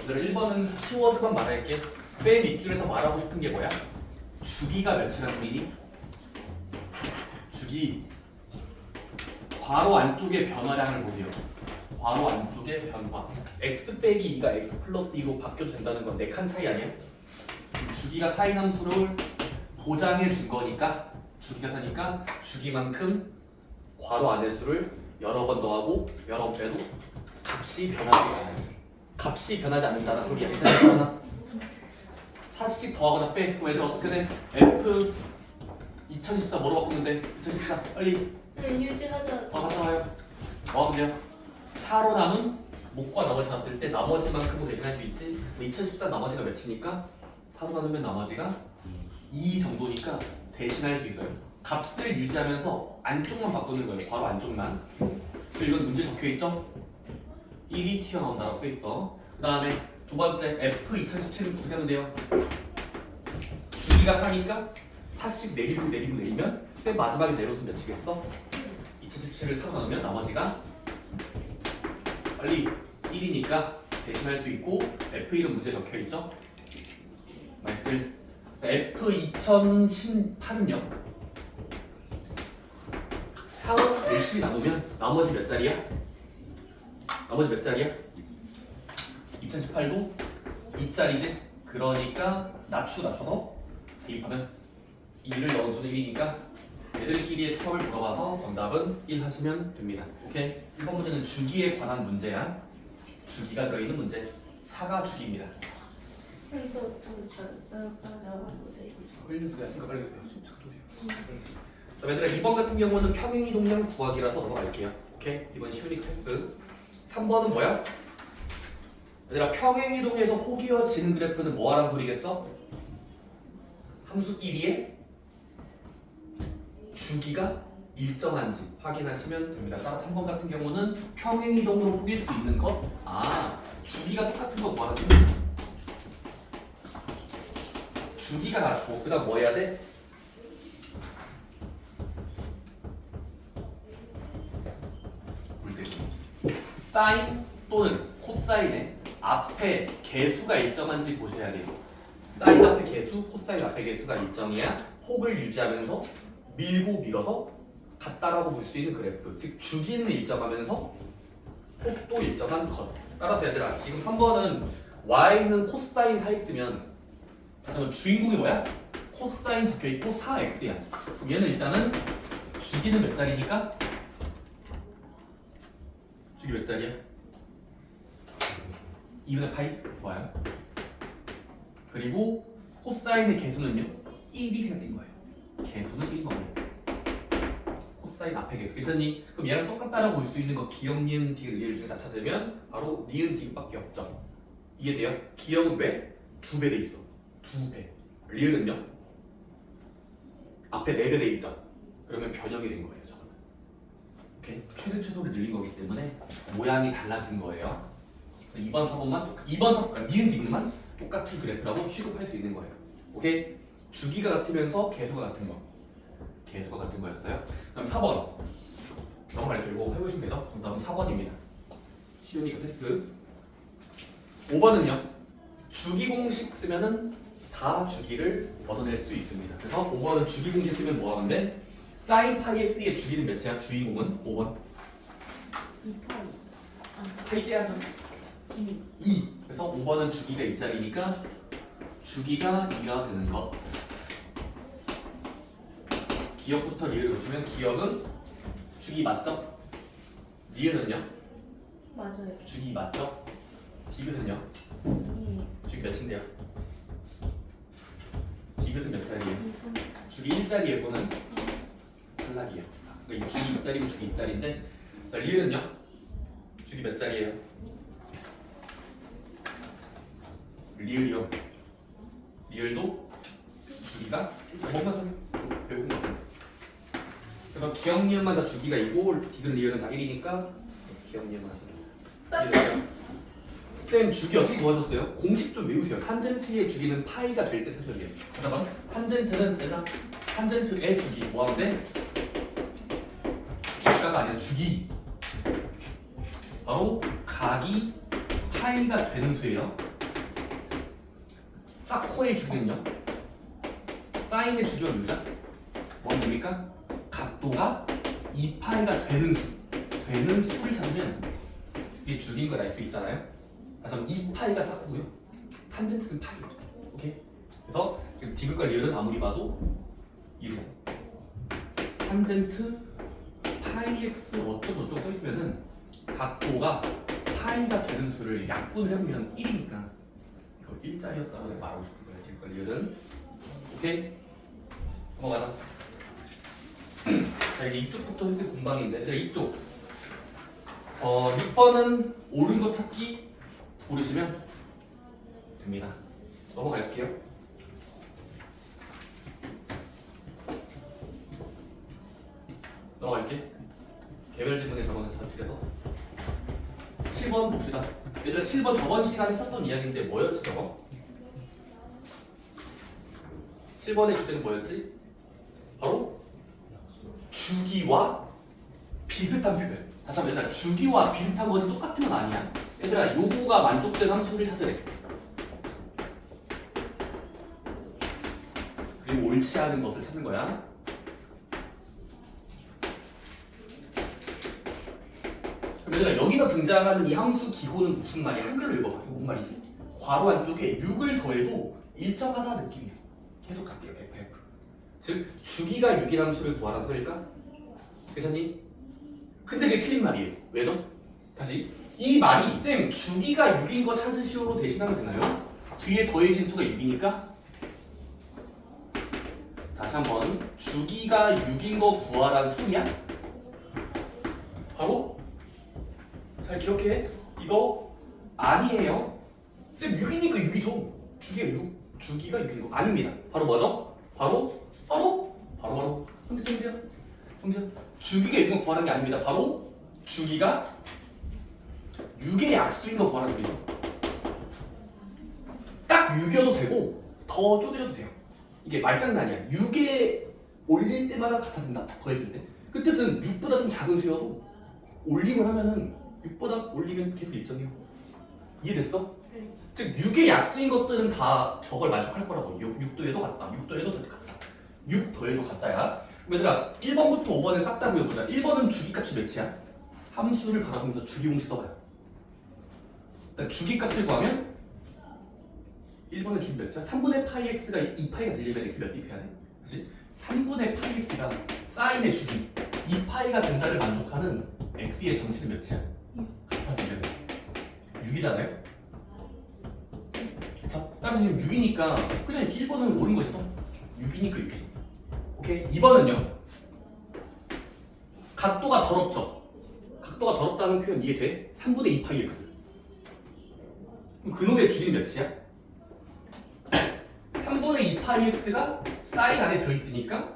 얘들아 1번은 키워드만 말할게. 맨 윗줄에서 말하고 싶은 게 뭐야? 주기가 몇이라는 소리니? 주기 괄호 안쪽의 변화량을 보세요. 괄호 안쪽의 변화. x 빼기 2가 x 플러스 2로 바뀌어도 된다는 건 4칸 차이 아니야? 주기가 4인 함수를 보장해 준 거니까 주기가 4니까 주기만큼 괄호 안의 수를 여러 번 더하고 여러 번 빼도 값이 변하지 않아요. 값이 변하지 않는다는 소리야. 괜찮아? 4씩 더하거나 빼. 그럼 애들 어떻게 돼? F 2014 뭐로 바꾸는데? 2014 빨리 유지하자. 가져와요. 뭐 하면 돼요? 4로 나눈 목과 나머지 났을 때 나머지만큼으로 대신할 수 있지. 2014 나머지가 몇이니까 4로 나누면 나머지가 2 정도니까 대신할 수 있어요. 값을 유지하면서 안쪽만 바꾸는 거예요. 바로 안쪽만. 그리고 이건 문제 적혀있죠? 1이 튀어나온다라고 써있어. 그 다음에 두 번째 F 2017은 어떻게 하면 돼요? 주기가 4니까 4씩 내리면 맨 마지막에 내려서 몇이겠어? 2017을 4로 나누면 나머지가 빨리 1이니까 대신할 수 있고 F1은 문제 적혀있죠? 말씀 F 2018은요 4로 4씩 나누면 나머지 몇 자리야? 나머지 몇 자리야? 2018도 2자리지? 그러니까 낮춰서 대입하면 2를 넣은 수는 1이니까 얘들끼리의 초합을 물어봐서 정답은 1 하시면 됩니다. 오케이? 1번 문제는 주기에 관한 문제야. 주기가 들어있는 문제. 4가 주기입니다. 빨리 주세요. 빨리 주세요. 자, 얘들아 2번 같은 경우는 평행이동량 구하기라서 넘어갈게요. 오케이? 이번 쉬우니까 패스. 3번은 뭐야? 얘들아 평행이동에서 포개어지는 그래프는 뭐하란 소리겠어? 함수끼리의 주기가 일정한지 확인하시면 됩니다. 따라 3번 같은 경우는 평행이동으로 포개질 수 있는 것. 주기가 똑같은 거 뭐하는 거야? 주기가 같고 그 다음 뭐 해야 돼? 사인 또는 코사인의 앞에 개수가 일정한지 보셔야 돼요. 사인 앞에 개수, 코사인 앞에 개수가 일정이야 폭을 유지하면서 밀고 밀어서 같다라고 볼 수 있는 그래프. 즉 주기는 일정하면서 폭도 일정한 것. 따라서 얘들아 지금 3번은 y는 코사인 4 있으면 잠깐만 주인공이 뭐야? 코사인 적혀있고 4x야. 그럼 얘는 일단은 주기는 몇 자리니까? 주기 몇 자리야? 2분의 파이? 좋아요. 그리고 코사인의 개수는요? 1이 생각된 거예요. 개수는 1인 거예요. 코사인 앞에 개수. 괜찮니? 그럼 얘랑 똑같다라고 볼 수 있는 거 기억, 니은, 디귿, 리을 중에 다 찾으면 바로 니은, 디귿밖에 없죠. 이해돼요? 기억은 왜? 2배 돼 있어. 2배. 리을은요? 앞에 4배 돼 있죠. 그러면 변형이 된 거예요. 저거는. 오케이? 최대 최소를 늘린 거기 때문에 모양이 달라진 거예요. 그래서 2번, 4번만 2번, 4번, 그러니까 니은, 디귿만 똑같은 그래프라고 취급할 수 있는 거예요. 오케이? 주기가 같으면서 개수가 같은 거. 개수가 같은 거였어요. 그다음 4번. 넘어갈게요. 이거 해보시면 되죠? 정답은 4번입니다. 쉬우니까 패스. 5번은요. 주기 공식 쓰면은 다 주기를 얻어낼 수 있습니다. 그래서 5번은 주기 공식 쓰면 뭐 하는데? 사인 파이 x의 주기는 몇이야? 주인공은 5번. 2파이. 파이 떼야죠. 2. 그래서 5번은 주기가 2짜리니까 주기가 2가 되는 것. 기억부터 리을을 보시면 기억은 주기 맞죠? 리을은요? 맞아요. 주기 맞죠? 디귿은요? 주기 몇인데요? 디귿은 몇 자리예요? 주기 1자리에 보는 탈락이에요. 그러니까 주기 2자리고 주기 2자리인데 자, 리을은요? 주기 몇 자리예요? 리을이요. 리을도 주기가 뭔가 배운 거 같아요. 그래서 기억 니은만 다 주기가 2고 디귿 리을은 다 1이니까 기억 니은만 하시면 쌤 주기 어떻게 구하셨어요? 공식 좀 외우세요. 탄젠트의 주기는 파이가 될 때 찾으세요. 잠깐만. 탄젠트는 얘들아 탄젠트의 주기 뭐 하는데? 주가가 아니라 주기. 바로 각이 파이가 되는 수예요. 사코의 주기는요? 사인의 주기와 유자 뭡니까? 각도가 2파이가 되는 수를 찾으면 이게 줄인 걸 알 수 있잖아요. 그래서 2파이가 사코고요. 탄젠트는 파이. 오케이? 그래서 지금 디귿과 리을은 아무리 봐도 이루 탄젠트 파이 x 어쩌고 써 있으면은 각도가 파이가 되는 수를 약분을 해보면 1이니까 이거 일자리였다고 내가 말하고 싶은 거예요. 디귿과 리을은. 오케이? 넘어가자. 자, 이제 이쪽부터 선생님 공방인데, 얘들아 이쪽 6번은 옳은 거 찾기 고르시면 됩니다. 넘어갈게요. 넘어갈게. 개별 질문에 저거는 자출해서 7번 봅시다. 얘들아 7번 저번 시간에 썼던 이야기인데 뭐였지 저거? 7번의 주제는 뭐였지? 바로 주기와 비슷한 표현. 다시 한번 얘들아 주기와 비슷한 것이 똑같은 건 아니야. 얘들아 요거가 만족된 함수를 찾으래. 그리고 옳지 않은 것을 찾는 거야. 그럼 얘들아 여기서 등장하는 이 함수 기호는 무슨 말이야? 한글로 읽어봐. 이거 뭔 말이지? 괄호 안쪽에 6을 더해도 일정하다 느낌이야. 계속 갈게요. FF. 즉 주기가 6인 함수를 구하라는 소리일까? 괜찮니? 근데 그게 틀린 말이에요. 왜죠? 다시 이 말이 쌤 주기가 6인 거 찾으시오로 대신하면 되나요? 뒤에 더해진 수가 6이니까 다시 한번 주기가 6인 거 구하라는 소리야? 바로 잘 기억해. 이거 아니에요. 쌤 6이니까 6이죠. 주기가 6. 주기가 6인 거 아닙니다. 바로 뭐죠? 바로 근데 정지야 주기가 6인 거 구하는 게 아닙니다. 바로 주기가 6의 약수인 거 구하는 소리죠. 딱 6이어도 되고 더 쪼개져도 돼요. 이게 말장난이야. 6에 올릴 때마다 같아진다. 더했을 때. 그 뜻은 6보다 좀 작은 수여도 올림을 하면은 6보다 올리면 계속 일정해요. 이해됐어? 네. 즉 6의 약수인 것들은 다 저걸 만족할 거라고. 6도에도 같다. 6도에도 같다. 6 더해도 같다야. 그럼 얘들아 1번부터 5번에 싹 다 그려보자. 1번은 주기값이 몇이야? 함수를 바라보면서 주기공식 써봐요. 일단 주기값을 구하면 1번의 주기 몇이야? 3분의 파이 x가 2파이가 들리면 x 몇 비패야 돼? 그치? 3분의 파이 x가 사인의 주기 2파이가 된다를 만족하는 x의 정치는 몇이야? 같아지면 6이잖아요? 자, 따라서 지금 6이니까 그냥 1번은 옳은 것이죠? 6이니까 6이죠. 오케이? 2번은요? 각도가 더럽죠? 각도가 더럽다는 표현 이해돼? 3분의 2파이 x 그럼 그놈의 주기는 몇이야? 3분의 2파이 x가 사인 안에 들어있으니까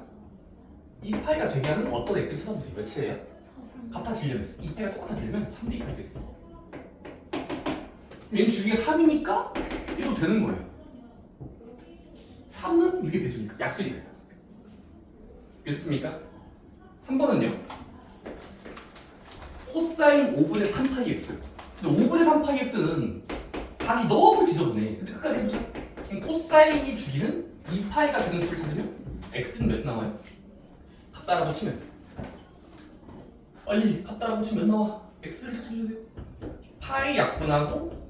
2파이가 되게 하는 어떤 x를 찾아보세요. 몇이에요? 같아지려면 2파이가 똑같아지려면 3대 2파이 되죠. 얘는 주기가 3이니까 얘도 되는 거예요. 3은 6의 배수니까 약수니까요. 됐습니까? 3번은요. 코사인 5분의 3파이 x. 근데 5분의 3파이 x는 각이 너무 지저분해. 근데 끝까지 해보자. 그럼 코사인이 주기는 2파이가 되는 수를 찾으면 x는 몇 나와요? 값 따라 붙이면 빨리 값 따라 붙이면 몇 나와? x를 찾아주세요. 파이 약분하고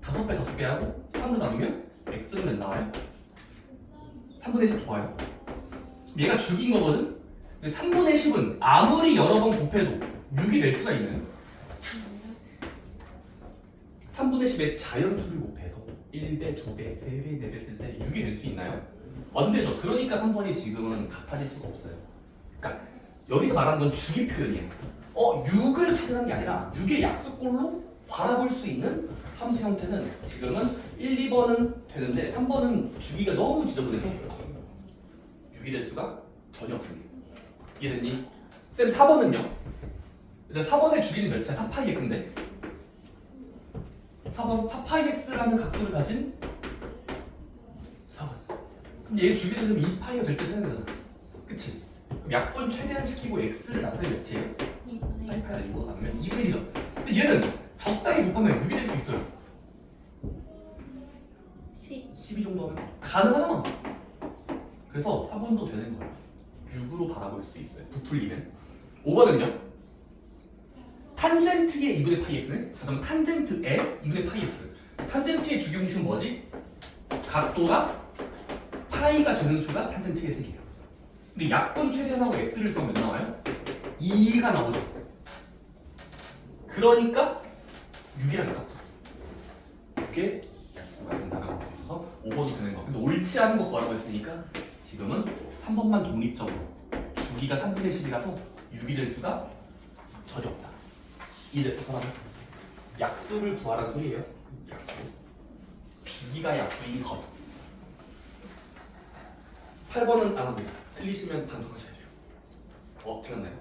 5배 하고 3을 나누면 x는 몇 나와요? 3분의 10 좋아요. 얘가 주기인 거거든? 근데 3분의 10은 아무리 여러 번 곱해도 6이 될 수가 있는 3분의 10의 자연수를 곱해서 1배, 2배, 3배, 4배 했을 때 6이 될 수 있나요? 안 되죠. 그러니까 3번이 지금은 같아질 수가 없어요. 그러니까 여기서 말하는 건 주기 표현이에요. 6을 찾아가는 게 아니라 6의 약수꼴로 바라볼 수 있는 함수 형태는 지금은 1, 2번은 되는데 3번은 주기가 너무 지저분해서 6이 될 수가 전혀 없습니다. 이해됐니? 쌤 4번은요? 4번의 주기는 몇이야? 4파이 x인데 4번 4파이 x라는 각도를 가진 4번. 그럼 얘 주기 찾으면 2파이가 될 때 찾아야 되잖아. 그치? 그럼 약분 최대한 시키고 x를 나타내면 몇이에요? 8파이가 아니고 나누면 2분의 1이죠. 근데 얘는 적당히 곱하면 6이 될 수 있어요. 10. 10이 좀 가능하잖아. 그래서 4번도 되는 거야. 6으로 바라볼 수 있어요. 부풀리면. 5번은요? 탄젠트의 2분의 파이 x는 다시 한번 탄젠트의 2분의 파이 x. 탄젠트의 주기공식은 뭐지? 각도가 파이가 되는 수가 탄젠트의 세개예요. 근데 약분 최대한하고 x를 더하면 몇 나와요? 2가 나오죠. 그러니까 6이랑 같았죠. 이게 약수가 된다는 거 있어서 5번도 되는 거. 근데 옳지 않은 거 뭐라고 했으니까 지금은 3번만 독립적으로 주기가 3분의 10이라서 6이 될 수가 전혀 없다. 이랬어 사람은. 약수를 구하라는 소리예요. 약수. 주기가 약수인 것. 8번은 안 합니다. 틀리시면 반성하셔야 돼요. 틀렸나요?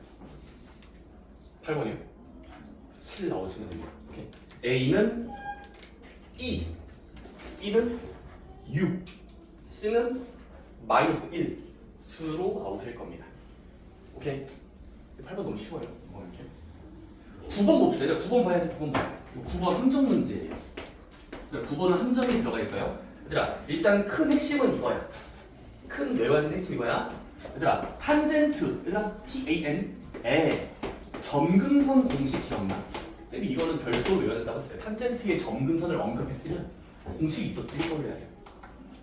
8번이요? 7 나오시면 됩니다. 오케이. A는 2, B는 6, C는 마이너스 1 수로 나오실 겁니다. 오케이. 8번 너무 쉬워요. 이렇게. 9번 봅시다. 9번 봐야 돼. 9번 봐야 돼. 9번 함정 문제예요. 9번은 함정이 들어가 있어요. 얘들아, 일단 큰 핵심은 이거야. 큰 외워야 핵심 이거야. 얘들아, 탄젠트, 얘들아, TAN에 점근선 공식 기억나? 쌤이 이거는 별도로 외워야 된다고 했어요. 탄젠트의 점근선을 언급했으면 공식이 있었지, 이걸 해야 돼요.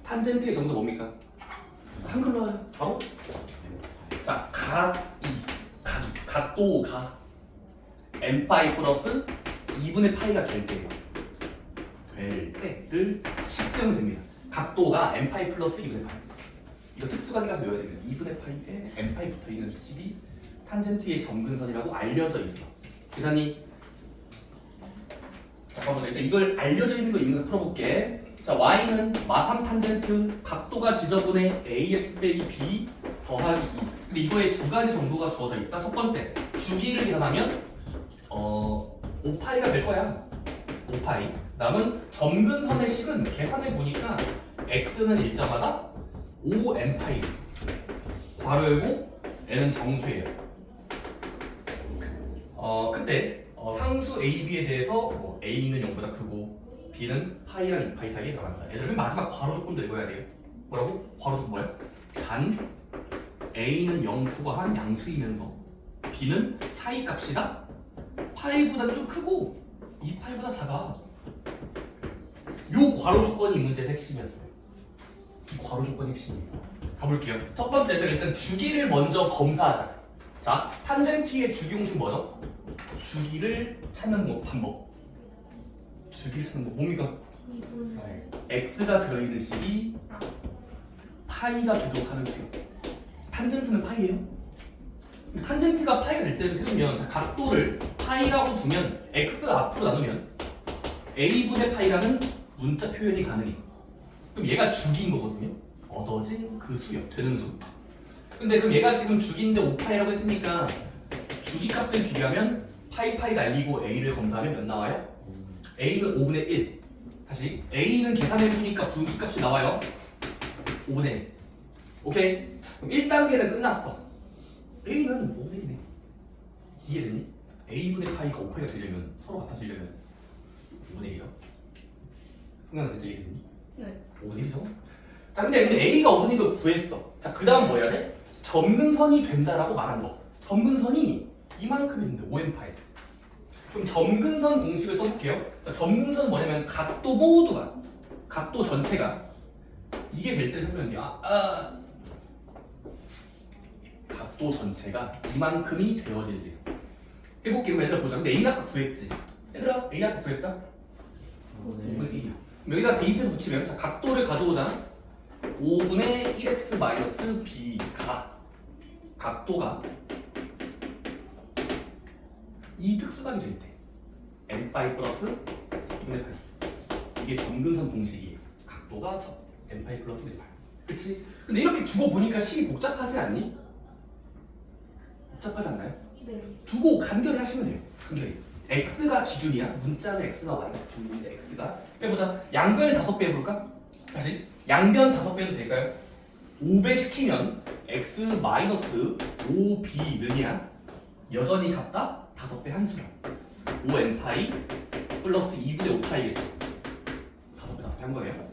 탄젠트의 점근은 뭡니까? 한글로 해요. 바로? 자, 각도가 n파이 플러스 2분의 파이가 될 때예요. 될 때를 식으면 됩니다. 각도가 n파이 플러스 2분의 파이. 이거 특수각이라서 외워야 됩니다. 2분의 파이에 n파이 붙어있는 수직이 탄젠트의 점근선이라고 알려져 있어. 계산이 잠깐만, 일단 이걸 알려져 있는 거 있는 거 풀어볼게. 자, y는 마삼 탄젠트 각도가 지저분의 ax 빼기 b 더하기 2. 근데 이거에 두 가지 정도가 주어져 있다. 첫 번째, 주기를 계산하면 5파이가 될 거야. 5파이. 남은 점근선의 식은 계산해 보니까 x는 일정하다 5n파이. 괄호 열고 n은 정수예요. 그때 상수 a, b에 대해서 a는 0보다 크고 b는 파이랑 2파이 사이에 들어간다. 얘들은 마지막 괄호 조건도 읽어야 돼요. 뭐라고? 괄호 조건 뭐야? 단 a는 0 초과한 양수이면서 b는 사이 값이다. 파이보다 좀 크고 2파이보다 작아. 요 괄호 조건이 이 문제의 핵심이었어요. 이 괄호 조건이 핵심이에요. 가볼게요. 첫 번째, 일단 주기를 먼저 검사하자. 자, 탄젠트의 주기 공식 뭐죠? 주기를 찾는 방법. 주기를 찾는 거 뭡니까? x가 들어있는 식이 파이가 되도록 하는 수요. 탄젠트는 파이예요. 탄젠트가 파이가 될 때를 세우면 각도를 파이라고 두면 x 앞으로 나누면 a분의 파이라는 문자 표현이 가능해. 그럼 얘가 주기인 거거든요. 얻어진 그 수요. 되는 수. 근데 그럼 얘가 지금 주기인데 5파이라고 했으니까 주기 값을 비교하면 파이 날리고 a를 검사하면 몇 나와요? a는 5분의 1. 다시 a는 계산해보니까 분수 값이 나와요. 5분의 1. 오케이? 그럼 1단계는 끝났어. a는 5분의 1이네. 이해됐니? a분의 파이가 5파이가 되려면 서로 같아지려면 5분의 1이죠. 성현아 진짜 이해됐니? 네. 5분의 1이죠? 자, 근데 a가 5분의 1을 구했어. 자, 그 다음 뭐 해야 돼? 점근선이 된다라고 말한 거. 점근선이 이만큼이 된다. 5n파이. 그럼 점근선 공식을 써볼게요. 자, 점근선은 뭐냐면 각도 모두가, 각도 전체가 이게 될 때 생각하면 돼요. 각도 전체가 이만큼이 되어질 때. 해볼게요. 얘들아 보자. 근데 a 아까 구했지? 얘들아 a 아까 구했다? 5분의 1이야. 여기다 대입해서 붙이면 자, 각도를 가져오잖아. 5분의 1x 마이너스 b가 각도가 이 특수각이 될 때 n파이 플러스 2분의 파이. 이게 점근선 공식이에요. 각도가 n파이 플러스 2분의 파이. 그치? 근데 이렇게 두고 보니까 식이 복잡하지 않니? 복잡하지 않나요? 네. 두고 간결히 하시면 돼요. 간결히. x가 기준이야. 문자는 x가 y가 기준인데 x가 해보자. 양변 5배 해볼까? 다시 양변 5배도 될까요? 5배 시키면 x 마이너스 5b는이야 여전히 같다? 5배 한수야. 5n파이 플러스 2분의 5파이겠죠. 5배 한 거예요.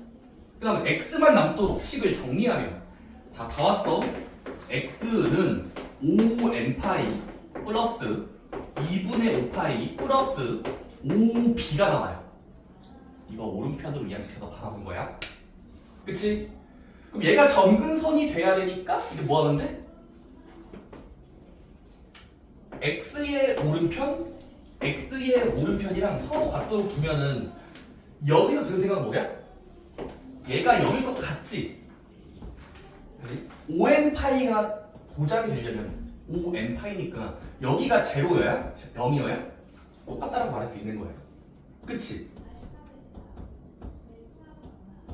그 다음에 x만 남도록 식을 정리하면 자 다 왔어. x는 5n파이 플러스 2분의 5파이 플러스 5b가 나와요. 이거 오른편으로 이항시켜서 바라본 거야. 그치? 그럼 얘가 점근선이 돼야 되니까 이제 뭐 하면 돼? x의 오른편이랑 서로 각도로 두면은 여기서 드는 생각은 뭐야? 얘가 여길 것 같지? 그치? 5n파이가 보장이 되려면 5n파이니까 여기가 제로여야? 0이어야? 똑같다라고 말할 수 있는 거예요. 그치?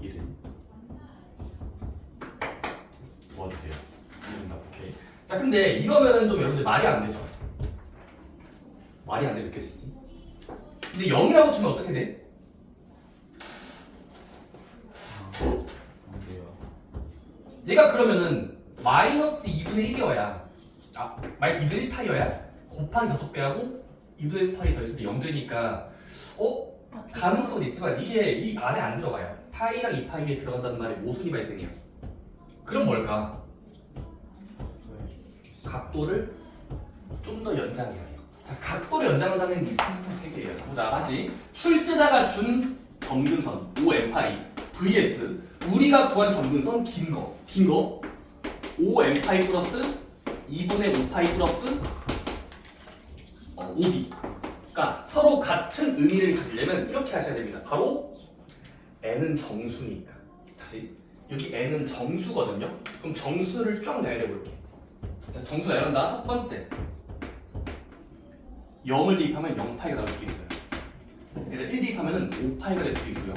이해되니? 도와주세요. 이해된다. 오케이. 자 근데 이러면은 좀 여러분들 말이 안 되죠? 말이 안 돼 느껴지지? 근데 0이라고 치면 어떻게 돼? 안 돼요. 얘가 그러면은 마이너스 2분의 1이어야 마이너스 2분의 1파이어야 곱하기 5배하고 2분의 1파이 더했을 때 0 되니까 가능성은 있지만 이게 이 안에 안 들어가요. 파이랑 2파이에 들어간다는 말에 모순이 발생해요. 그럼 뭘까? 각도를 좀 더 연장해야 돼요. 자, 각도를 연장한다는 게 세 개예요. 보자, 다시 출제자가 준 점근선 5n파이 vs 우리가 구한 점근선 긴 거 5n파이 플러스 2분의 5파이 플러스 5b. 그러니까 서로 같은 의미를 가지려면 이렇게 하셔야 됩니다. 바로 n은 정수니까. 다시 여기 n은 정수거든요. 그럼 정수를 쫙 내려볼게. 자, 정수 내려온다. 첫 번째 0을 대입하면 0파이가 나올 수 있어요. 얘들 1 대입하면 5파이가 될 수도 있고요.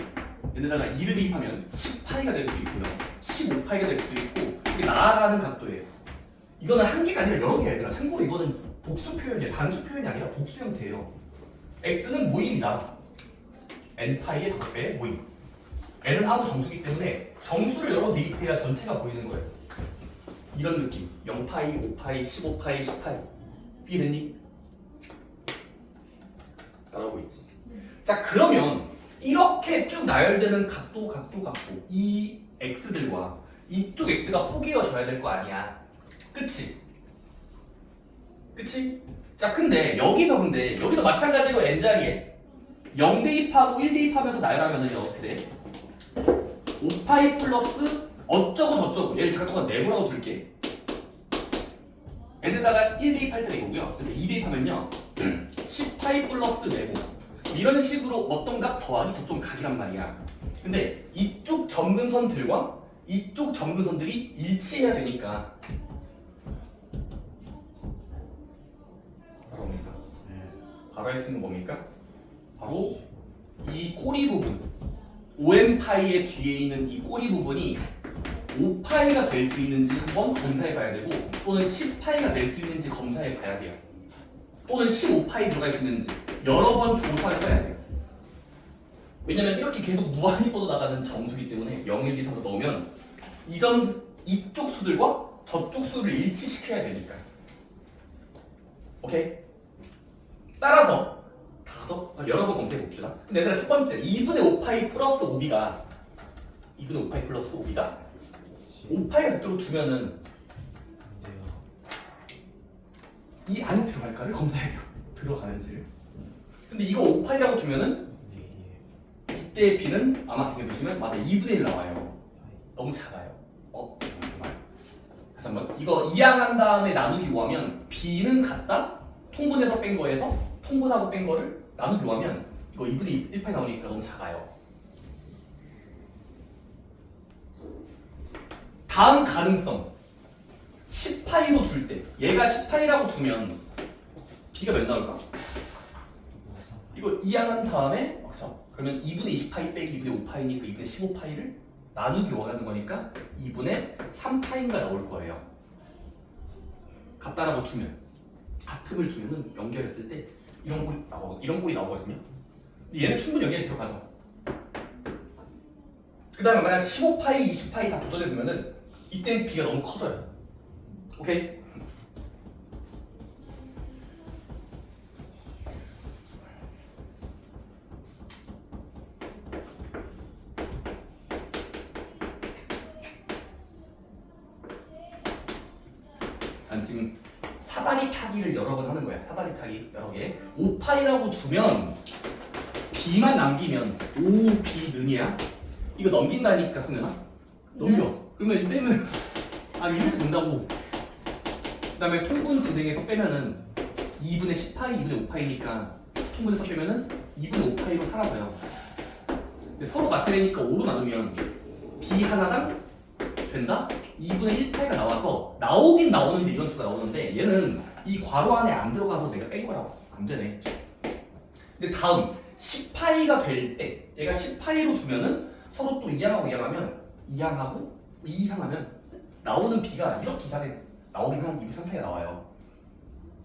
얘들다가 2를 대입하면 10파이가 될 수도 있고요. 15파이가 될 수도 있고 이게 나아가는 각도예요. 이거는 한 개가 아니라 여러 개야 얘들아. 참고로 이거는 복수 표현이에요. 단수 표현이 아니라 복수 형태예요. x는 모임이다. n파이의 5배의 모임. n은 아무 정수기 때문에 정수를 여러 번 대입해야 전체가 보이는 거예요. 이런 느낌. 0파이, 5파이, 15파이, 10파이. 이해됐니? 따라오고 있지. 자 그러면 이렇게 쭉 나열되는 각도 이 x들과 이쪽 x가 포개어져야 될 거 아니야. 그치? 자 근데 여기도 마찬가지로 n자리에 0 대입하고 1 대입하면서 나열하면 이제 어떻게 돼? 5파이 플러스 어쩌고 저쩌고 얘를 잠깐 네모라고 둘게. n에다가 1 대입할 때 이거고요. 근데 2 대입하면요 10파이 플러스 네모 이런 식으로 어떤 각 더하기 저쪽 각이란 말이야. 근데 이쪽 점근선들과 이쪽 점근선들이 일치해야 되니까 바로 뭡니까? 바로 할 수 있는 뭡니까? 바로 이 꼬리 부분 5n파이의 뒤에 있는 이 꼬리 부분이 5파이가 될 수 있는지 한번 검사해 봐야 되고 또는 10파이가 될 수 있는지 검사해 봐야 돼요. 또는 15파이 들어갈 수 있는지 여러 번 조사를 해야 돼요. 왜냐면 이렇게 계속 무한히 뻗어나가는 정수기 때문에 0, 1, 2, 3을 넣으면 이쪽 수들과 저쪽 수를 일치시켜야 되니까. 오케이? 따라서 여러 번 검색해 봅시다. 근데 얘들아 첫 번째 2분의 5파이 플러스 5b가 2분의 5파이 플러스 5b가 5파이가 그대로 두면은 안 돼요. 이 안에 들어갈까를 검사해야 돼요. 들어가는지를. 근데 이거 5파이라고 주면은 네. 이때의 b는 아마 되게 보시면 맞아 2분의 1 나와요. 너무 작아요. 정말. 다시 한번 이거 이항한 다음에 나누기 5하면 b는 같다. 통분해서 뺀 거에서 통분하고 뺀 거를 나누기 5하면 이거 2분의 1파이 나오니까 너무 작아요. 다음 가능성 10파이로 줄 때 얘가 10파이라고 두면 b가 몇 나올까? 이거 이항한 다음에 그렇죠? 그러면 2분의 20파이 빼기 2분의 5파이니까 2분의 15파이를 나누기 원하는 거니까 2분의 3파이가 나올 거예요. 같다라고 주면 같음을 주면은 연결했을 때 이런 꼴이 나오거든요. 얘는 충분히 여기에 들어가죠. 그 다음에 만약 15파이, 20파이 다 도전해보면은 이때는 b가 너무 커져요. 오케이? 난 지금 사다리 타기를 여러 번 하는 거야. 사다리 타기 여러 개. 5파이라고 두면 b만 남기면 5b 능이야. 이거 넘긴다니까 성현아. 넘겨. 그러면 이 빼면 이렇게 된다고. 그다음에 통분 진행해서 빼면은 2분의 10파이, 2분의 5파이니까 통분해서 빼면은 2분의 5파이로 사라져요. 근데 서로 같이 되니까 5로 나누면 b 하나당 된다? 2분의 1파이가 나와서 나오긴 나오는데 이런 수가 나오는데 얘는 이 괄호 안에 안 들어가서 내가 뺀 거라고. 안 되네. 근데 다음 10파이가 될 때 얘가 10파이로 두면은 서로 또 이항하고 이항하면 나오는 b가 이렇게 이상해. 나오긴 한 203파이가 나와요.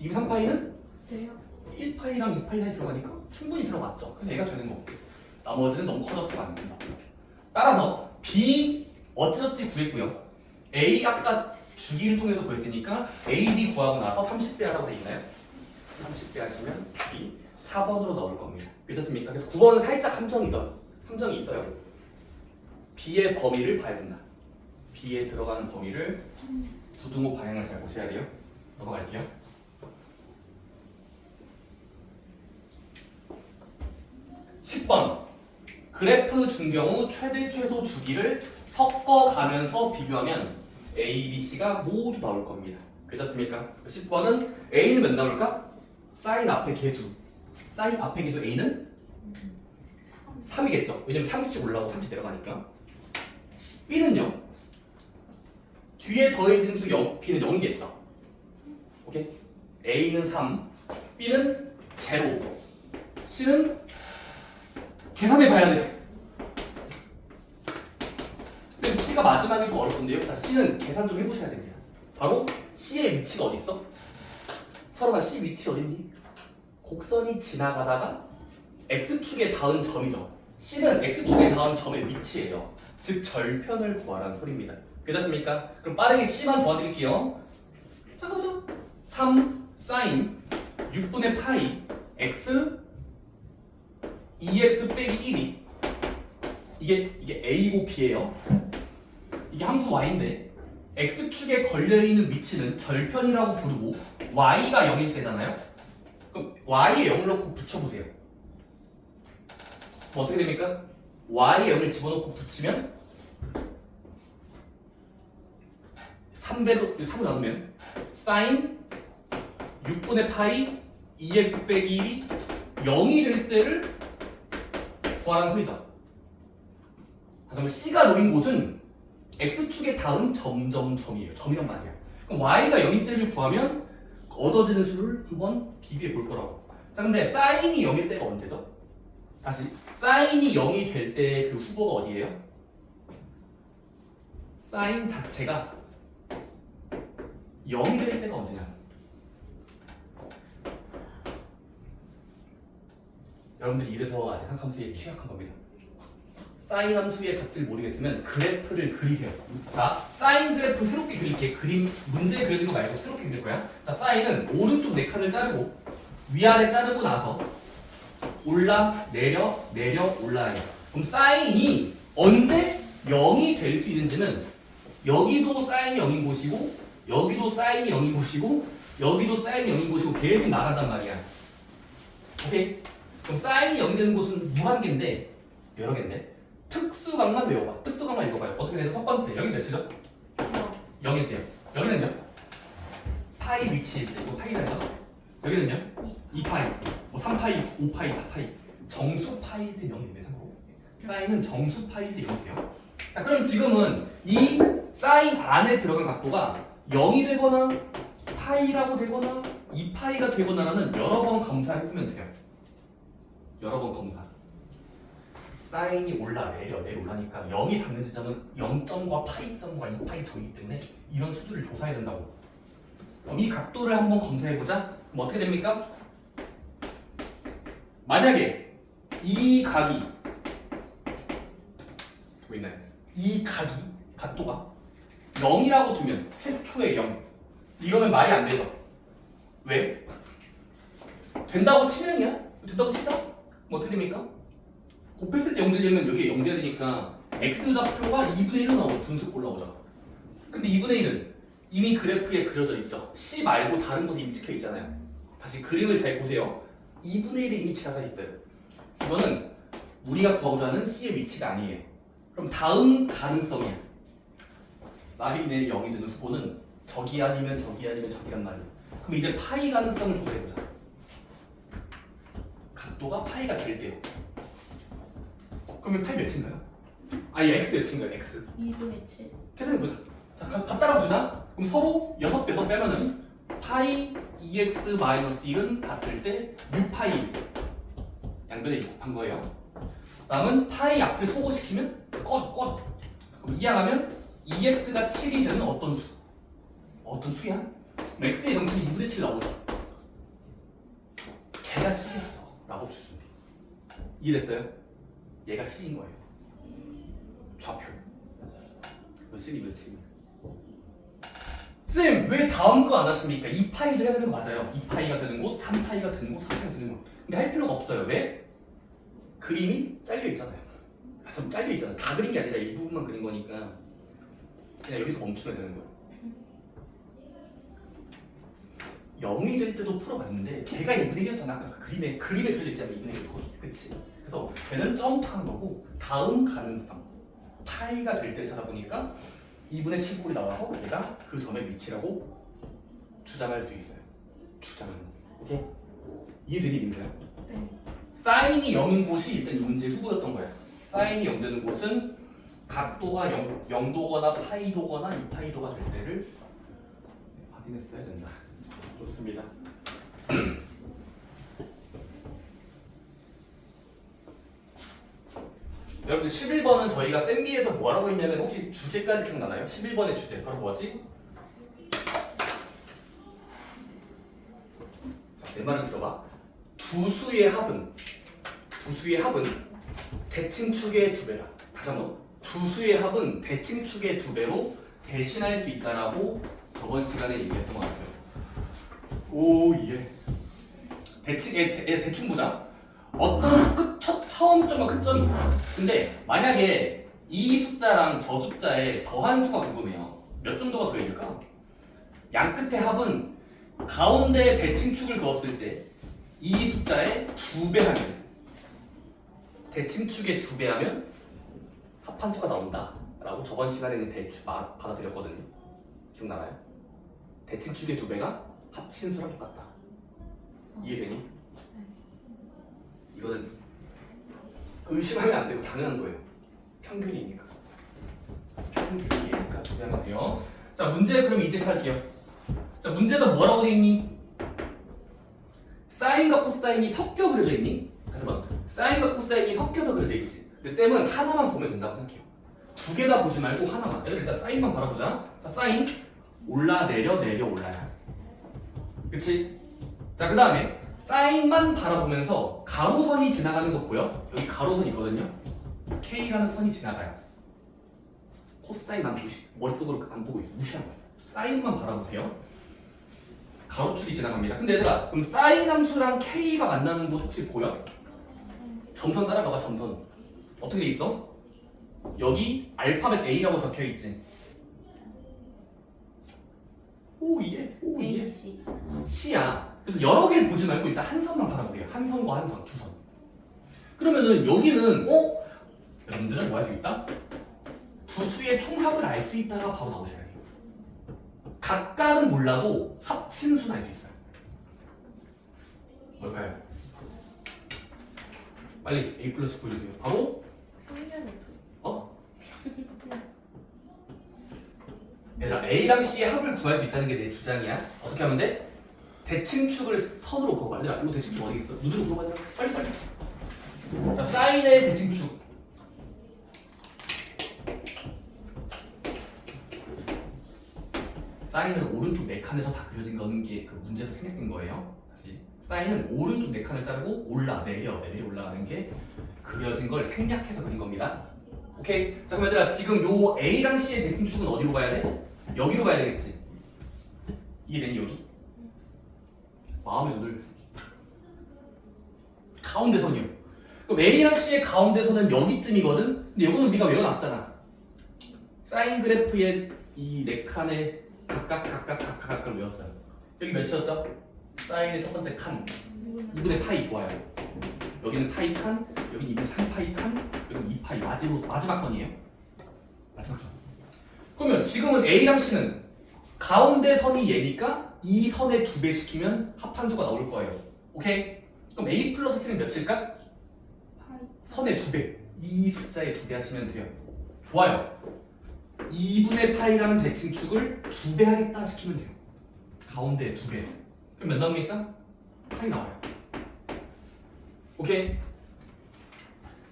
203파이는 돼요. 1파이랑 2파이 사이 들어가니까 충분히 들어갔죠. 그래서 얘가 되는 거고 나머지는 너무 커져서 안 된다. 따라서 B 어찌어찌 구했고요. A 아까 주기를 통해서 구했으니까 A, B 구하고 나서 30배 하라고 돼 있나요? 30배 하시면 B 4번으로 나올 겁니다. 믿었습니까? 그래서 9번은 살짝 함정이 있어요. B의 범위를 봐야 된다. B에 들어가는 범위를 부등호 방향을 잘 보셔야 돼요. 넘어갈게요. 10번 그래프 준 경우 최대 최소 주기를 섞어가면서 비교하면 A, B, C가 모두 나올 겁니다. 괜찮습니까? 10번은 A는 몇 나올까? 사인 앞에 개수. 사인 앞에 개수 A는 3이겠죠. 왜냐면 30씩 올라가고 30 내려가니까. B는요? 뒤에 더해진 수 0, B는 0이겠죠. 오케이? A는 3, B는 0, C는 계산해봐야 돼. 근데 C가 마지막에 좀 어렵던데요. 자, C는 계산 좀 해보셔야 됩니다. 바로 C의 위치가 어디 있어? 서로가 C 위치 어딨니? 곡선이 지나가다가 X축에 닿은 점이죠. C는 X축에 닿은 점의 위치예요. 즉 절편을 구하라는 소리입니다. 괜찮습니까? 그럼 빠르게 C만 도와드릴게요. 자, 가보자. 3 사인 6분의 파이 X 2x 빼기 1이 이게 A고 B예요. 이게 함수 Y인데 X축에 걸려있는 위치는 절편이라고 부르고 Y가 0일 때잖아요. 그럼 Y에 0을 넣고 붙여보세요. 그럼 어떻게 됩니까? Y에 0을 집어넣고 붙이면 3배로 3을 나누면 사인 6분의 파이 2x 빼기 1이 0이 될 때를 구하라는 소리죠. 그래서 C가 놓인 곳은 X축에 닿은 점이에요. 점이란 말이야. 그럼 Y가 0일 때를 구하면 얻어지는 수를 한번 비교해 볼 거라고. 자, 근데 사인이 0일 때가 언제죠? 다시 사인이 0이 될 때 그 수보가 어디예요? 사인 자체가 0이 될 때가 언제냐? 여러분들이 이래서 아직 한함수에 취약한 겁니다. 사인 함수의 값을 모르겠으면 그래프를 그리세요. 자, 사인 그래프 새롭게 그릴게. 문제 그리는 거 말고 새롭게 그릴 거야. 자, 사인은 오른쪽 4칸을 자르고 위아래 자르고 나서 올라 내려 올라요. 그럼 사인이 언제 0이 될 수 있는지는 여기도 사인이 0인 곳이고 여기도 사인이 0인 곳이고 여기도 사인이 0인 곳이고 계속 나간단 말이야. 오케이? 그럼 사인이 0이 되는 곳은 무한계인데 여러 개인데 특수각만 외워봐. 특수각만 읽어봐요. 어떻게 되죠? 첫 번째 여기 몇이죠? 0일 때요. 여기는요? 파이 위치일 때 이거 파이잖아요. 여기는요? 2파이, 뭐 3파이, 5파이, 4파이 정수 파이일 때 0이 됩니다. 참고로 사인은 정수 파이일 때 0이 돼요. 자, 그럼 지금은 이 사인 안에 들어간 각도가 0이 되거나 파이라고 되거나 2파이가 되거나라는 여러 번 검사해보면 돼요. 여러 번 검사. 사인이 올라 내려 올라니까 0이 닿는 지점은 0점과 파이점과 2파이 점이기 때문에 이런 수들을 조사해야 된다고. 그럼 이 각도를 한번 검사해보자. 그럼 어떻게 됩니까? 만약에 이 각이 보이나요? 이 각도가 0이라고 두면 최초의 0 이거면 말이 안 되죠. 왜? 된다고 치면이야? 된다고 치자? 뭐 어떻게 됩니까? 곱했을 때 0 되려면 여기에 0 돼야 되니까 x좌표가 2분의 1로 나오고 분수 골 나오죠. 근데 2분의 1은 이미 그래프에 그려져 있죠. C 말고 다른 곳에 이미 찍혀 있잖아요. 다시 그림을 잘 보세요. 2분의 1의 이미 지나가 있어요. 이거는 우리가 구하고자 하는 C의 위치가 아니에요. 그럼 다음 가능성이야. 사인의 0이 되는 수보는 저기 아니면 저기란 말이에요. 그럼 이제 파이 가능성을 조사해보자. 각도가 파이가 될 때요. 그러면 파이 몇인가요? 아니 x 몇인가요? x 2분의 7. 계산해보자. 자, 각 따라붙이자. 그럼 서로 6배서 빼면은 파이 2x-1은 같을 때 6파이 양변에 곱한 거예요. 다음은 파이 앞을 소거시키면 꺼져. 그럼 이항하면 2x가 7이 되는 어떤 수? 어떤 수야? 그럼 x의 정수는 2분의 7 나오죠. 걔가 C겠죠 라고 주시면 돼요. 이해됐어요? 얘가 C인 거예요. 좌표. 이거 7이고요, 7. 쌤, 왜 다음 거 안 하십니까? 2파이도 해야 되는 거 맞아요. 2파이가 되는 곳, 3파이가 되는 곳, 3파이가 되는 곳. 근데 할 필요가 없어요. 왜? 그림이 잘려 있잖아요. 좀 잘려 있잖아요. 다 그린 게 아니라 일부분만 그린 거니까 그냥 여기서 멈추면 되는 거예요. 0이 될 때도 풀어봤는데 걔가 2분의 1이었잖아. 아까 그 그림에 그려져 있잖아. 2분의 1 거기. 그치? 그래서 걔는 점프한 거고 다음 가능성 파이가 될 때를 찾아보니까 2분의 7꼴이 나와서 얘가 그 점의 위치라고 주장할 수 있어요. 주장하는 거. 오케이? 이해되니 민서요? 네. 사인이 0인 곳이 일단 이 문제의 후보였던 거야. 사인이 0 되는 곳은 각도가 0도거나 파이도거나 2파이도가 될 때를 확인했어야 된다. 좋습니다. 여러분들 11번은 저희가 쌤비에서 뭐라고 했냐면 혹시 주제까지 기억나나요? 11번의 주제 바로 뭐지? 자, 내 말을 들어봐. 두 수의 합은 대칭축의 2배다. 다시 한번 두 수의 합은 대칭축의 2배로 대신할 수 있다라고 저번 시간에 얘기했던 것 같아요. 오 예. 대충 보자. 어떤 처음 점과 끝점이 있어. 근데 만약에 이 숫자랑 저 숫자에 더한 수가 궁금해요. 몇 정도가 더해질까? 양 끝의 합은 가운데 대칭축을 그었을 때 이 숫자의 2배 하면 대칭축의 2배 하면 합한수가 나온다 라고 저번 시간에는 대충 받아들였거든요. 기억나나요? 대칭축의 2배가 합친수랑 똑같다. 이해되니? 이거는 의심하면 안 되고 당연한 거예요. 평균이니까. 평균이니까 2배 하면 돼요. 자, 문제 그럼 이제 시작할게요. 자, 문제에서 뭐라고 돼 있니? 사인과 코사인이 섞여 그려져 있니? 다시 한번. 사인과 코사인이 섞여서 그려져 있지. 근데 쌤은 하나만 보면 된다고 생각해요. 두 개 다 보지 말고 하나만. 얘들 일단 사인만 바라보자. 자, 사인 올라 내려 올라야. 그치? 자, 그 다음에 사인만 바라보면서 가로선이 지나가는 거 보여? 여기 가로선 있거든요. K라는 선이 지나가요. 코사인 안 머릿속으로 안 보고 있어. 무시한 거야. 사인만 바라보세요. 가로축이 지나갑니다. 근데 얘들아, 그럼 사인 함수랑 K가 만나는 곳 혹시 보여? 점선 따라가봐. 점선 어떻게 돼 있어? 여기 알파벳 A라고 적혀 있지. 오 예. AC. C야. 그래서 여러 개를 보지 말고 일단 한 선만 바라보세요. 한 선과 한 선, 두 선. 그러면은 여기는 여러분들은 뭐 할 수 있다? 두 수의 총합을 알 수 있다가 바로 나오셔야 돼요. 각각은 몰라도 합친 수는 알 수 있어요. 뭘까요? 빨리 A 플러스 보여주세요. 바로 얘들아, A랑 C의 합을 구할 수 있다는 게 내 주장이야. 어떻게 하면 돼? 대칭축을 선으로 그어봐. 얘들아, 이거 대칭축 어디 있어? 누드로 그어봐. 빨리. 자, 사인의 대칭축. 사인은 오른쪽 4칸에서 다 그려진 거는 게 그 문제에서 생략된 거예요. 다시. 사인은 오른쪽 4칸을 자르고 내려 올라가는 게 그려진 걸 생략해서 그린 겁니다. 오케이? 자, 그럼 얘들아, 지금 요 A랑 C의 대칭축은 어디로 가야 돼? 여기로 가야 되겠지? 이해되니, 여기? 마음의 눈을 가운데선이요. 그럼 A랑 C의 가운데선은 여기쯤이거든? 근데 이거는 우리가 외워놨잖아. 사인 그래프의 이 4칸의 각각을 외웠어요. 여기 몇이었죠? 사인의 첫 번째 칸 2분의 파이 좋아요. 여기는 파이 칸, 여기는 2분의 3파이 칸, 여기는 2파이 마지막 선이에요. 마지막 선. 그러면 지금은 A랑 C는 가운데 선이 얘니까 이 선에 2배 시키면 합한수가 나올 거예요. 오케이? 그럼 A 플러스 C는 몇일까? 선의 2배. 이 숫자에 2배 하시면 돼요. 좋아요. 2분의 파이라는 대칭축을 2배 하겠다 시키면 돼요. 가운데에 2배. 그럼 몇 나옵니까? 파이 나와요. 오케이?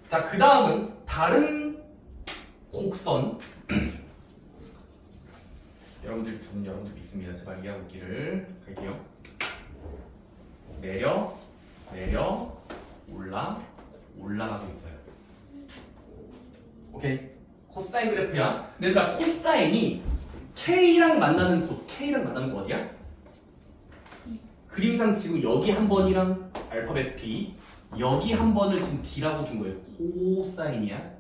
자, 그 다음은 다른 곡선. 저는 여러분들 믿습니다. 제발 이해하고 있기를. 갈게요. 내려, 올라가고 있어요. 오케이? 코사인 그래프야. 근데 얘들아, 코사인이 K랑 만나는 곳 어디야? 그림상 지금 여기 한 번이랑 알파벳 B, 여기 한 번을 지금 D라고 준 거예요. 코사인이야.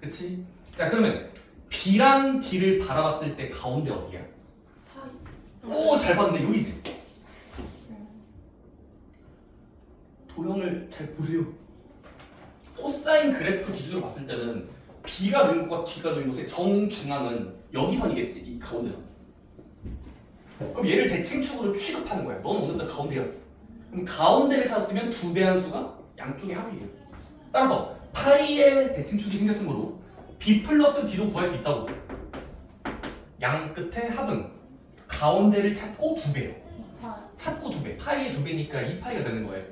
그치? 자, 그러면 B랑 D를 바라봤을 때 가운데 어디야? 오, 잘 봤는데 여기지? 도형을 잘 보세요. 코사인 그래프 기준으로 봤을 때는 B가 놓인 곳과 D가 놓인 곳의 정중앙은 여기 선이겠지, 이 가운데 선. 그럼 얘를 대칭축으로 취급하는 거야. 너는 오늘 가운데야. 그럼 가운데를 찾았으면 2배 함수가 양쪽의 합이에요. 따라서 파이의 대칭축이 생겼으므로 B 플러스 D도 구할 수 있다고. 양 끝의 합은 가운데를 찾고 2배예요. 찾고 2배. 파이의 2배니까 2파이가 되는 거예요.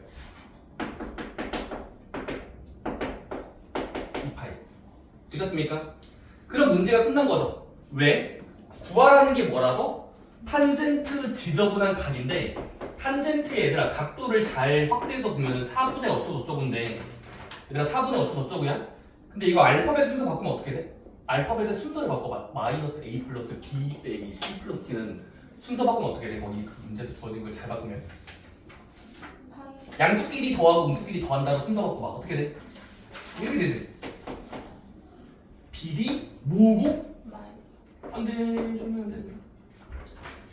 2파이. 되셨습니까? 그럼 문제가 끝난 거죠. 왜? 구하라는 게 뭐라서? 탄젠트 지저분한 각인데 탄젠트의 얘들아 각도를 잘 확대해서 보면 4분의 어쩌고저쩌고인데 얘들아 4분의 어쩌고저쩌고야? 근데 이거 알파벳 순서 바꾸면 어떻게 돼? 알파벳의 순서를 바꿔봐. 마이너스 A 플러스 B 빼기 C 플러스 T는 순서 바꾸면 어떻게 돼? 거기 그 문제에서 주어진 걸 잘 바꾸면 양수끼리 더하고 음수끼리 더한다고 순서 바꿔봐. 어떻게 돼? 이렇게 되지. BD 모으고 안 돼. 좀 안 돼.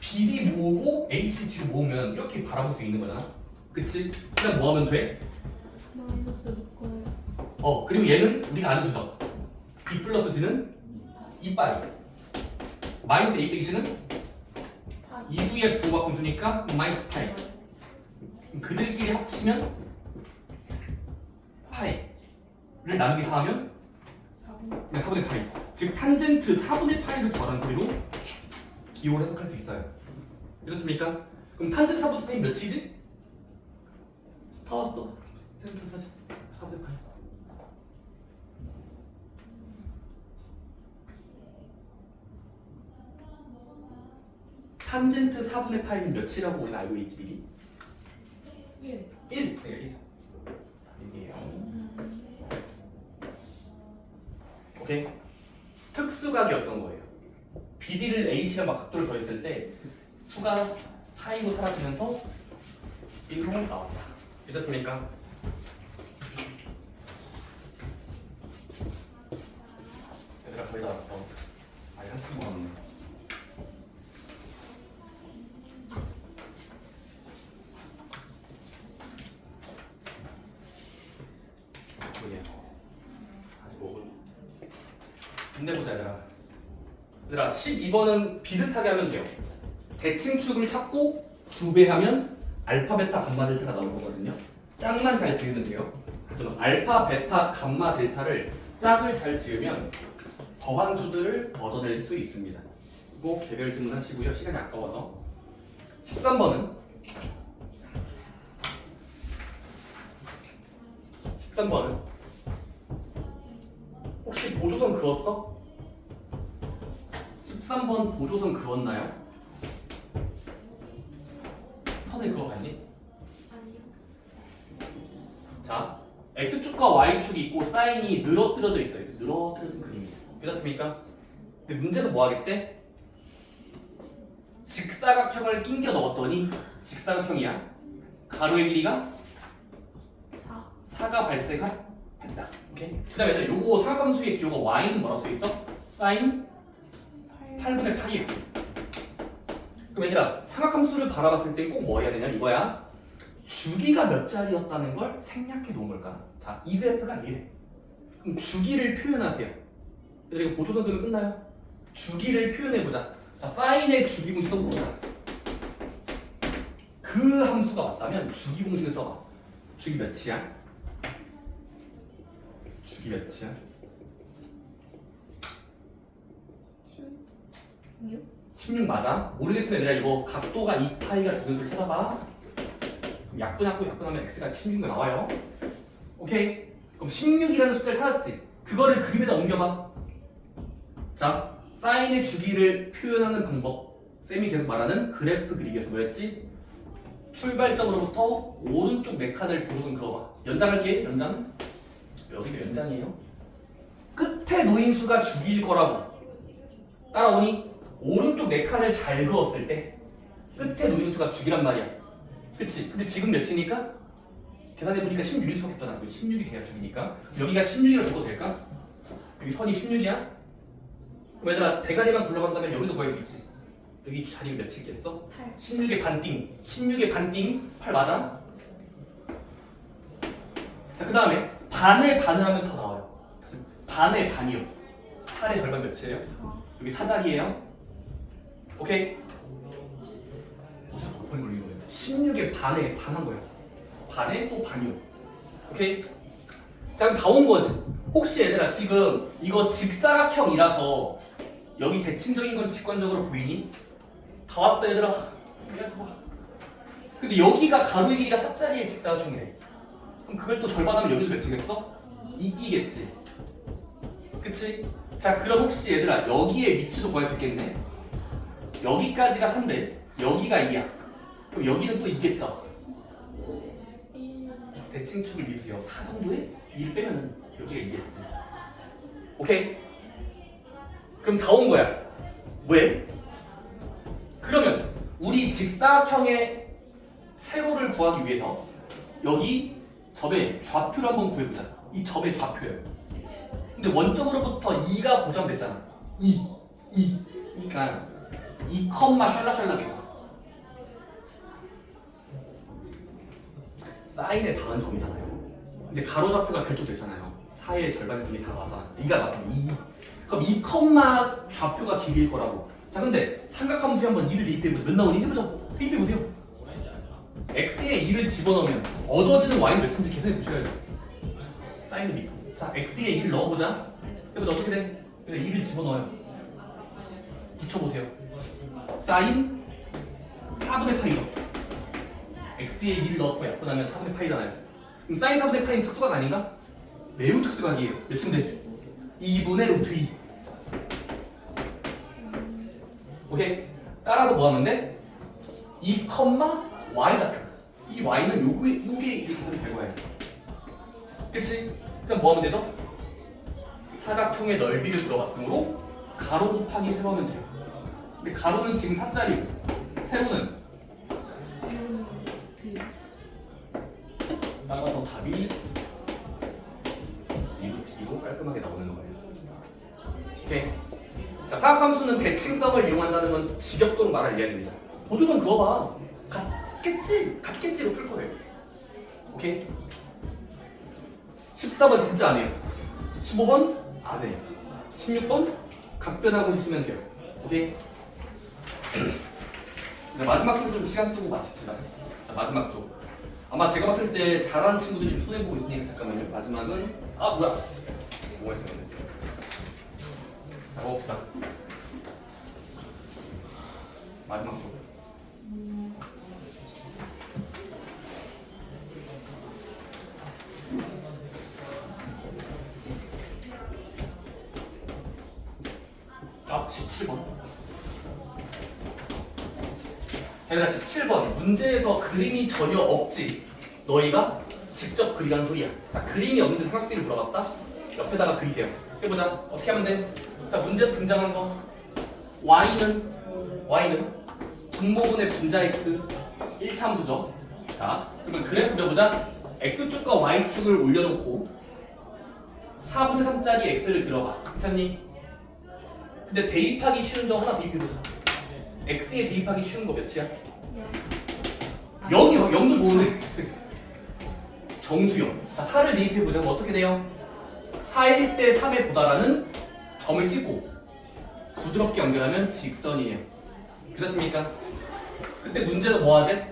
BD 모으고 ACT로 모으면 이렇게 바라볼 수 있는 거잖아. 그치? 그냥 뭐 하면 돼? 마이너스 묶어요. 그리고 얘는 우리가 아는 수죠. B 플러스 D는 2파이. 마이너스 A 빼기 C는 이수의 부호박분수니까 마이너스 파이. 그들끼리 합치면 파이를 나누기 4하면 그냥 4분의 파이. 즉 탄젠트 4분의 파이를 더한 거리로 기호를 해석할 수 있어요. 이렇습니까? 그럼 탄젠트 4분의 파이 몇이지? 다 왔어. 탄젠트 4분의 파이. 탄젠트 4분의 파이는 몇이라고 우리는 알고 있지 미리? 1. 1. 네, 1이죠. 1이에요. 오케이? 특수각이었던 거예요. BD를 AC랑 막 각도를 더했을 때 수가 파이로 사라지면서 1로 나왔다. 믿었습니까? 얘들아 거의 다 왔어. 아니 한참 모았네. 아직 5분. 힘내보자 얘들아 12번은 비슷하게 하면 돼요. 대칭축을 찾고 2배 하면 알파, 베타, 감마, 델타가 나올 거거든요. 짝만 잘 지으면 돼요. 그래서 알파, 베타, 감마, 델타를 짝을 잘 지으면 더한 수들을 얻어낼 수 있습니다. 꼭 개별 질문하시고요. 시간이 아까워서. 13번은 혹시 보조선 그었어? 13번 보조선 그었나요? 선을 그어봤니? 아니요. 자, X축과 Y축이 있고 사인이 늘어뜨려져 있어요. 늘어뜨려진 그림이에요. 믿었습니까? 근데 문제에서 뭐 하겠대? 직사각형을 낑겨 넣었더니 직사각형이야. 가로의 길이가 4가 발생했다. 오케이? 그 다음에 얘들아 요거 사각함수의 기호가 Y는 뭐라고 써있어? 사인 8분의 8EX. 그럼 얘들아 삼각함수를 바라봤을 때 꼭 뭐 해야 되냐 이거야. 주기가 몇 자리였다는 걸 생략해 놓은 걸까? 자, 이 그래프가 이래. 그럼 주기를 표현하세요. 얘들아 이거 보조선 그러면 끝나요? 주기를 표현해보자. 자, 사인의 주기 공식 써보자. 그 함수가 맞다면 주기 공식을 써봐. 주기 몇이야? 주기 몇이야? 16? 16 맞아? 모르겠으면 얘들아 이거 각도가 2파이가 되는 수를 찾아봐. 그럼 약분하면 x가 16이 나와요. 오케이? 그럼 16이라는 숫자를 찾았지? 그거를 그림에다 옮겨봐. 자, 사인의 주기를 표현하는 방법. 쌤이 계속 말하는 그래프 그리기에서 뭐였지? 출발점으로부터 오른쪽 4칸을 보조선 그어봐. 연장할게. 연장. 여기가 연장이에요. 끝에 놓인 수가 주기일 거라고. 따라오니? 오른쪽 4칸을 잘 그었을 때 끝에 놓인 수가 주기란 말이야. 그치? 근데 지금 몇이니까? 계산해보니까 16일 수밖에 없잖아. 16이 돼야 주기니까. 여기가 16이라고 적어도 될까? 여기 선이 16이야? 그럼 얘들아 대가리만 굴러간다면 여기도 구할 수 있지. 여기 자리가 몇이겠어? 8. 16의 반띵. 16의 반띵 8 맞아? 자, 그 다음에 반의 반을 하면 더 나와요. 그래서 반의 반이요. 8의 절반 몇이에요? 여기 4자리예요. 오케이? 어디서 곱하기 걸린 거예요? 16의 반에 반한 거예요. 반에 또 반이요. 오케이? 자, 그럼 다 온 거지. 혹시 얘들아 지금 이거 직사각형이라서 여기 대칭적인 건 직관적으로 보이니? 다 왔어 얘들아. 여기 앉아봐. 근데 여기가 가로의 길이가 4자리의 직사각형이래. 그럼 그걸 또 절반하면 여기도 몇이겠어? 2겠지. 그치? 자, 그럼 혹시 얘들아 여기에 위치도 구할 수 있겠네. 여기까지가 3대, 여기가 2야. 그럼 여기는 또 2겠죠? 1. 대칭축을 미세요. 4 정도에 2를 빼면은 여기가 2겠지. 오케이? 그럼 다 온 거야. 왜? 그러면 우리 직사각형의 세로를 구하기 위해서 여기 접의 좌표를 한번 구해보자. 이 접의 좌표예요. 근데 원점으로부터 2가 고정됐잖아. 2. 그러니까 2 컴마 샬라샬라겠죠. 사인의 답은 점이잖아요. 근데 가로 좌표가 결정됐잖아요. 4의 절반의 4가 맞잖아. 2가 맞으면 2. 그럼 2 컴마 좌표가 길이일 거라고. 자, 근데 삼각함수에 한번 2를 대입해보자. 몇 나오니? 해보자. 대입해보세요. x에 2를 집어넣으면 얻어지는 y는 몇인지 계산해보셔야죠. 사인은 밑. 자, x에 2를 넣어보자. 해보자. 어떻게 돼? 2를 집어넣어요. 붙여보세요. 사인 4분의 파이죠. x에 2를 넣었고 약분하면 4분의 파이잖아요. 그럼 사인 4분의 파이는 특수각 아닌가? 매우 특수각이에요. 몇인데? 2분의 루트 2. 오케이? 따라서 뭐 하면 돼? 2, y 좌표. 이 y는 요게 이렇게 될 거예요. 그치? 그럼 뭐 하면 되죠? 사각형의 넓이를 물어봤으므로 가로 곱하기 세로 하면 돼요. 근데 가로는 지금 4자리고 세로는 따라서 답이 2루트로 깔끔하게 나오는 거예요. 오케이? 자, 사각함수는 대칭성을 이용한다는 건 직역도로 말할 이야기입니다. 보조선 그어봐. 같겠지로 풀 거예요. 오케이? 14번 진짜 안 해요. 15번 안 해요. 16번 각변하고 있으면 돼요. 오케이? 네, 마지막 쪽으로 좀 시간 쓰고 마칩시다. 자, 마지막 쪽. 아마 제가 봤을 때 잘하는 친구들이 좀 손해보고 있으니까 잠깐만요. 마지막은 뭐야? 뭐가 있었는데? 자, 먹읍시다. 마지막 쪽. 아, 17번. 얘들아 17번 문제에서 그림이 전혀 없지. 너희가 직접 그리라는 소리야. 자, 그림이 없는데 삼각비를 물어봤다? 옆에다가 그리세요. 해보자. 어떻게 하면 돼? 자, 문제에서 등장한 거 y는 분모분의 분자 x 1차함수죠. 자, 그러면 그래프 그려보자. x축과 y축을 올려놓고 4분의 3짜리 x를 그려봐. 괜찮니? 근데 대입하기 쉬운 점 하나 대입해보자. x에 대입하기 쉬운 거 몇이야? 아, 0이요. 0도 좋은데. 정수요. 자, 4를 대입해보자면 어떻게 돼요? 4일 때 3에 도달하는 점을 찍고 부드럽게 연결하면 직선이에요. 그렇습니까? 그때 문제도 뭐 하지?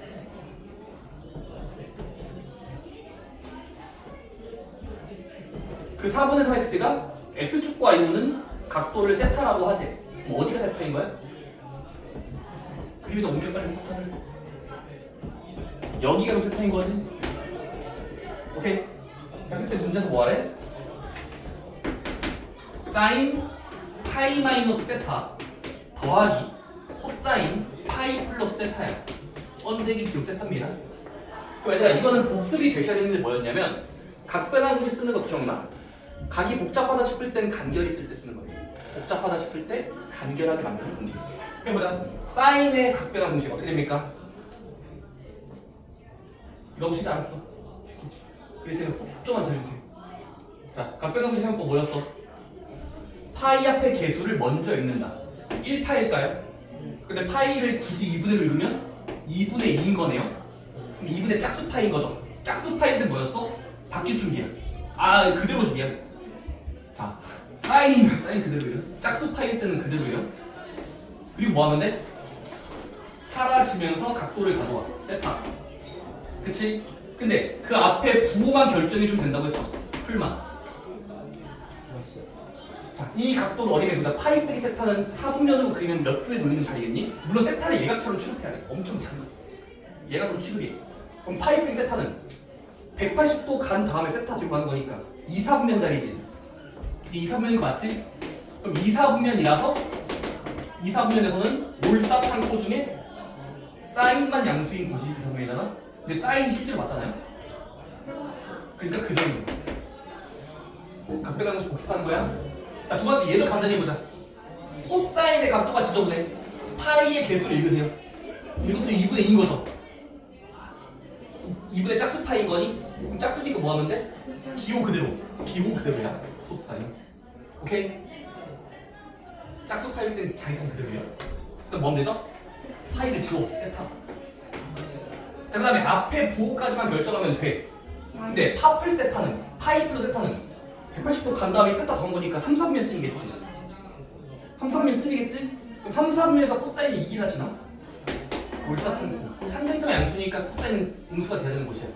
그 4분의 3x가 x축과 이루는 각도를 세타라고 하지. 뭐 어디가 세타인 거야? 그림에다 옮겨 빨리 세타를. 여기가 그럼 세타인 거지? 오케이. 자, 그때 문제에서 뭐 하래? 사인 파이 마이너스 세타 더하기 코사인 파이 플러스 세타야. 번데기 기호 세타입니다. 그럼 얘들아 이거는 복습이 되셔야 되는 게 뭐였냐면 각변환 공식 쓰는 거 기억나? 각이 복잡하다 싶을 땐 간결히 쓸 때 쓰는 거예요. 복잡하다 싶을 때 간결하게 만드는 공식. 해보자. 사인의 각변환 공식 어떻게 됩니까? 이거 보시지 않았어. 그래서 속조만 잘해주세요. 자, 각변환 공식 사용법 뭐였어? 파이 앞에 개수를 먼저 읽는다. 1파일까요? 근데 파이를 굳이 2분의로 읽으면 2분의 2인 거네요. 그럼 2분의 짝수 파이인 거죠. 짝수 파이인데 뭐였어? 바뀔 준비야. 아, 그대로 준비야. 자, 사인 그대로예요. 짝수 파일 때는 그대로예요. 그리고 뭐 하면 돼? 사라지면서 각도를 가져와. 세타. 그치? 근데 그 앞에 부호만 결정해주면 된다고 했어. 풀만. 자, 이 각도를 어디에 보자. 파이 빼기 세타는 사분면으로 그리면 몇 도에 놓이는 자리겠니? 물론 세타를 예각처럼 취급해야 돼. 엄청 작은. 예각으로 취급해. 그럼 파이 빼기 세타는 180도 간 다음에 세타 뒤로 가는 거니까 2, 4분면 자리지. 이게 2, 4분면인 거 맞지? 그럼 2, 4분면이라서 2, 4분면에서는 몰삽한 코 중에 사인만 양수인 곳이 2, 4분면이잖아? 근데 사인이 실제로 맞잖아요? 그러니까 그 정도. 각별한 것이 복습하는 거야? 자, 두 번째 얘도 간단히 해보자. 코사인의 각도가 지저분해. 파이의 개수를 읽으세요. 이것도 2분의 2인 거죠. 2분의 짝수 파인 거니? 그럼 짝수니까 뭐 하면 돼? 기호 그대로. 기호 그대로야. 코사인. 오케이? 짝수 파일 땐 자기장 그대로야. 그럼 뭐 하면 되죠? 파이를 지워. 세타. 자, 그 다음에 앞에 부호까지만 결정하면 돼. 근데 파플 세타는, 파이 플러스 세타는 180도 간 다음에 세타 더한 거니까 3, 4분면쯤이겠지. 3, 4분면쯤이겠지? 그럼 3, 4분면에서 코사인이 2나 지나? 몰사탄 탄젠트가 양수니까 코사인은 음수가 돼야 되는 곳이야.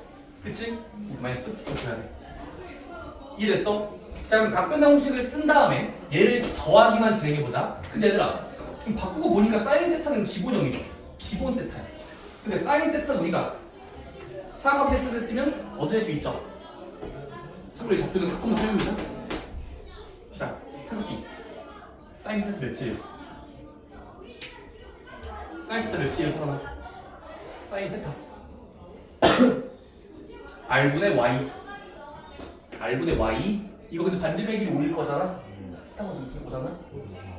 그치? 많이 쓱 붙여줘야 돼. 이해됐어? 자, 그럼 각변환 공식을 쓴 다음에 얘를 더하기만 진행해보자. 근데 얘들아 좀 바꾸고 보니까 사인 세타는 기본형이죠. 기본 세타야. 근데 사인 세타는 우리가 사각 세타를 쓰면 얻을 수 있죠. 참고로 이 적표는 사건만 사용이죠. 자, 사각비 사인 세타 몇이에요? 사인 세타 몇이에요, 사람아? 사인 세타 R분의 Y R분의 Y 이거 근데 반지의 길이 올릴 거잖아? 세타가 좀 있을 거잖아?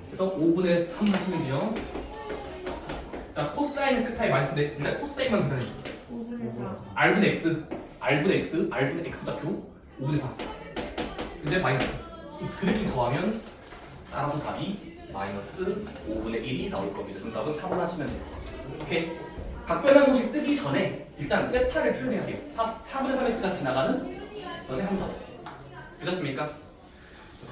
그래서 5분의 3 하시면 돼요. 자, 코사인 세타에 많이 쓰는데 일단 코사인만 계산해. 5분의 4. R분의 X R분의 X R분의 X 좌표 5분의 4 근데 마이너스 그 느낌 더하면 따라서 답이 마이너스 5분의 1이 나올 겁니다. 정답은 4번 하시면 돼요. 오케이? 각변환 공식 쓰기 전에 일단 세타를 표현해야 돼요. 4분의 3x가 지나가는 직선의 한 점. 되셨습니까?